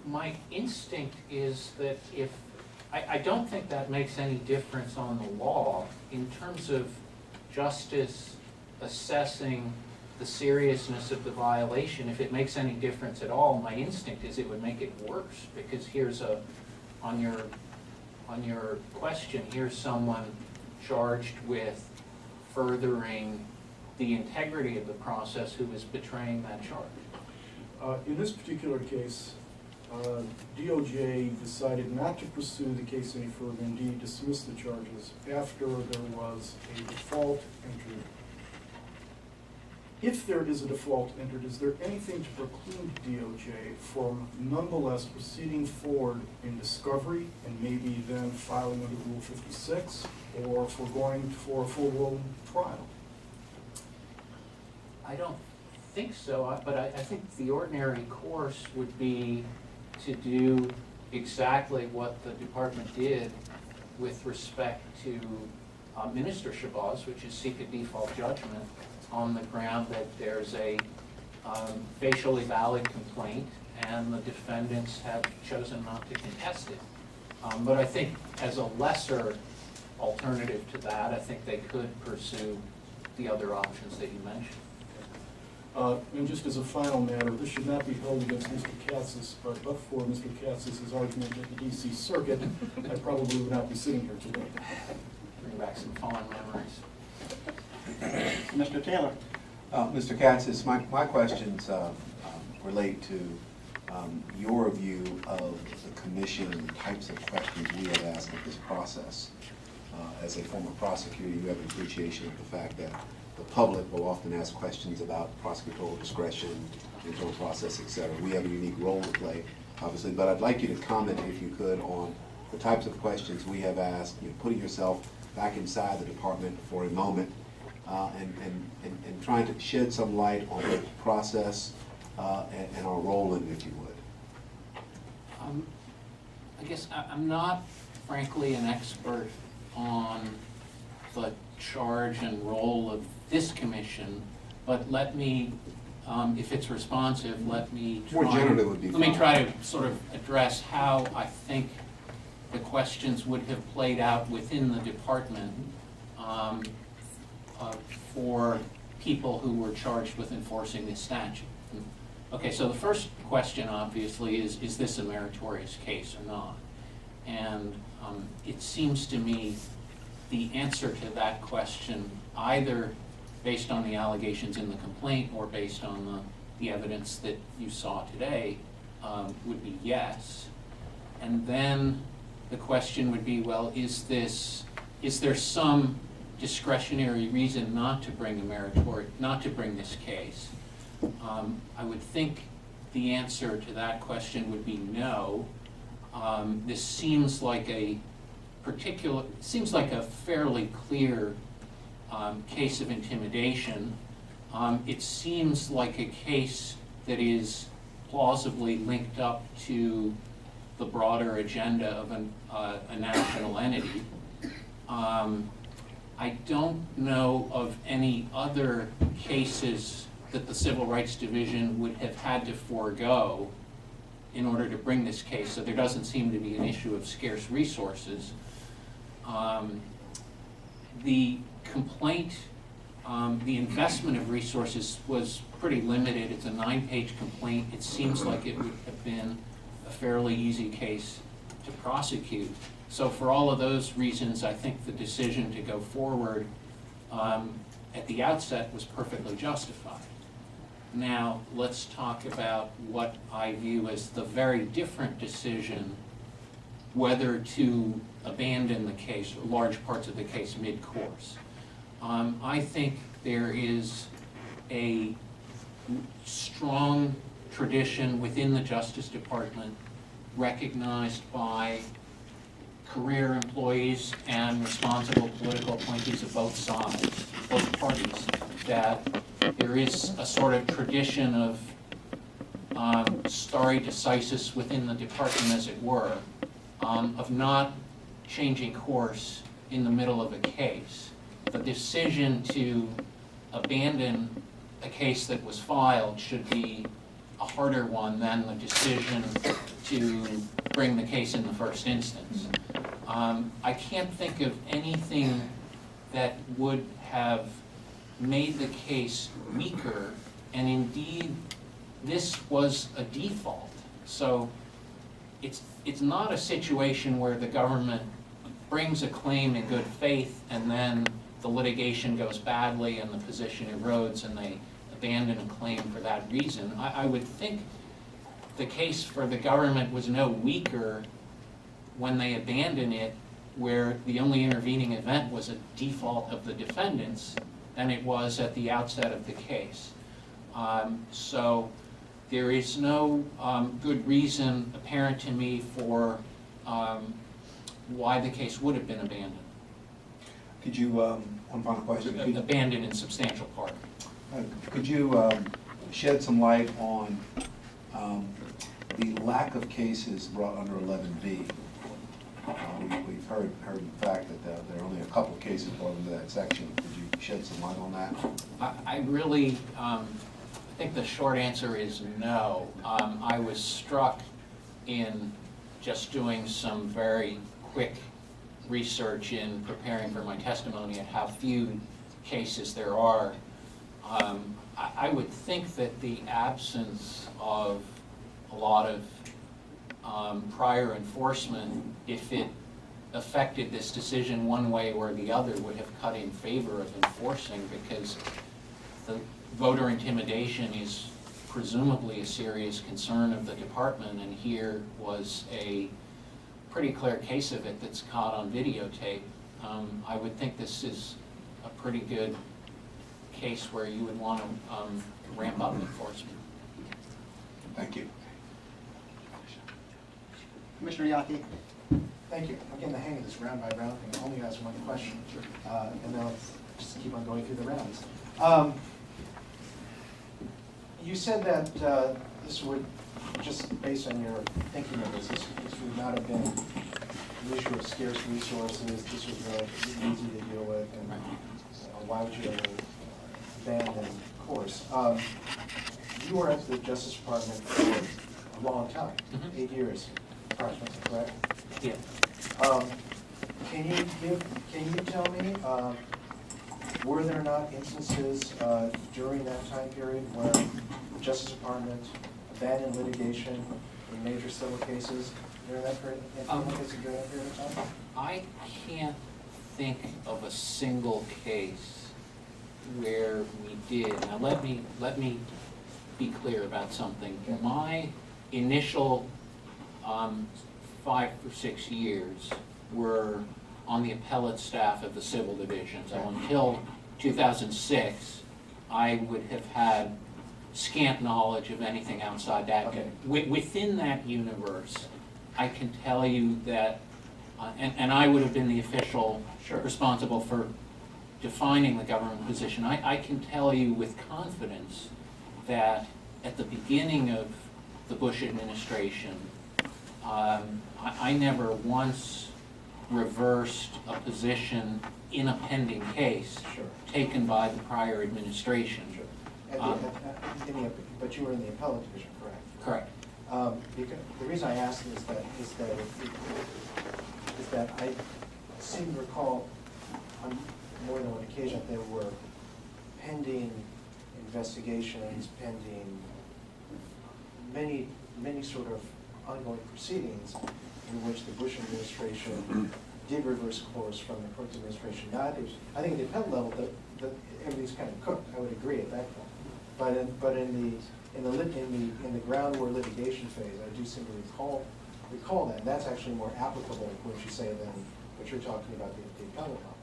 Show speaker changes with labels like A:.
A: my instinct is that if, I don't think that makes any difference on the law in terms of justice assessing the seriousness of the violation. If it makes any difference at all, my instinct is it would make it worse, because here's on your question, here's someone charged with furthering the integrity of the process who is betraying that charge.
B: In this particular case, DOJ decided not to pursue the case any further, indeed dismissed the charges after there was a default entered. If there is a default entered, is there anything to preclude DOJ from nonetheless proceeding forward in discovery and maybe then filing under Rule 56 or for going for a full-blown trial?
A: I don't think so, but I think the ordinary course would be to do exactly what the department did with respect to Minister Shabazz, which is seek a default judgment on the ground that there's a facially valid complaint and the defendants have chosen not to contest it. But I think as a lesser alternative to that, I think they could pursue the other options that you mentioned.
B: And just as a final matter, this should not be held against Mr. Katsas, but for Mr. Katsas' argument at the D.C. Circuit, I probably would not be sitting here today.
A: Bring back some fond memories.
C: Mr. Taylor.
D: Mr. Katsas, my questions relate to your view of the commission and the types of questions we have asked of this process. As a former prosecutor, you have an appreciation of the fact that the public will often ask questions about prosecutorial discretion, internal process, et cetera. We have a unique role to play, obviously, but I'd like you to comment, if you could, on the types of questions we have asked, putting yourself back inside the department for a moment, and trying to shed some light on the process and our role in it, if you would.
A: I guess I'm not, frankly, an expert on the charge and role of this commission, but let me, if it's responsive, let me try,
D: More generally would be
A: let me
D: fine.
A: try to sort of address how I think the questions would have played out within the department for people who were charged with enforcing this statute. Okay, so the first question, obviously, is this a meritorious case or not? And it seems to me the answer to that question, either based on the allegations in the complaint or based on the evidence that you saw today, would be yes. And then the question would be, well, is there some discretionary reason not to bring this case? I would think the answer to that question would be no. This seems like a fairly clear case of intimidation. It seems like a case that is plausibly linked up to the broader agenda of a national entity. I don't know of any other cases that the Civil Rights Division would have had to forego in order to bring this case, so there doesn't seem to be an issue of scarce resources. The complaint, the investment of resources was pretty limited. It's a 9-page complaint. It seems like it would have been a fairly easy case to prosecute. So for all of those reasons, I think the decision to go forward at the outset was perfectly justified. Now, let's talk about what I view as the very different decision whether to abandon the case, or large parts of the case, mid-course. I think there is a strong tradition within the Justice Department recognized by career employees and responsible political appointees of both sides, both parties, that there is a sort of tradition of stare decisis within the department, as it were, of not changing course in the middle of a case. The decision to abandon a case that was filed should be a harder one than the decision to bring the case in the first instance. I can't think of anything that would have made the case weaker, and indeed, this was a default. So it's not a situation where the government brings a claim in good faith and then the litigation goes badly and the position erodes and they abandon a claim for that reason. I would think the case for the government was no weaker when they abandoned it, where the only intervening event was a default of the defendants, than it was at the outset of the case. So there is no good reason apparent to me for why the case would have been abandoned.
D: Could you, one final question,
A: Abandoned in substantial part.
D: could you shed some light on the lack of cases brought under 11B? We've heard the fact that there are only a couple of cases brought into that section. Could you shed some light on that?
A: I really, I think the short answer is no. I was struck in just doing some very quick research in preparing for my testimony at how few cases there are. I would think that the absence of a lot of prior enforcement, if it affected this decision one way or the other, would have cut in favor of enforcing, because the voter intimidation is presumably a serious concern of the department, and here was a pretty clear case of it that's caught on videotape. I would think this is a pretty good case where you would want to ramp up enforcement.
D: Thank you.
C: Commissioner Yaki?
E: Thank you. I'm getting the hang of this round by round thing. I'll only ask one question, and then I'll just keep on going through the rounds. You said that this would, just based on your thinking of this would not have been an issue of scarce resources. This was relatively easy to deal with, and why would you ever abandon course? You were at the Justice Department for a long time, 8 years approximately, correct?
A: Yeah.
E: Can you tell me, were there not instances during that time period where the Justice Department abandoned litigation in major civil cases during that period, during that period of time?
A: I can't think of a single case where we did. Now let me be clear about something. My initial 5 or 6 years were on the appellate staff of the civil division. So until 2006, I would have had scant knowledge of anything outside that.
E: Okay.
A: Within that universe, I can tell you that, and I would have been the official responsible for defining the government position. I can tell you with confidence that at the beginning of the Bush administration, I never once reversed a position in a pending case taken by the prior administration.
E: But you were in the appellate division, correct?
A: Correct.
E: Because the reason I ask is that I seem to recall on more than one occasion that there were pending investigations, pending many sort of ongoing proceedings in which the Bush administration did reverse course from the Clinton administration. Now, I think at the appellate level, everything's kind of cooked. I would agree at that point. But in the ground war litigation phase, I do seem to recall that. And that's actually more applicable, what you say, than what you're talking about the appellate level.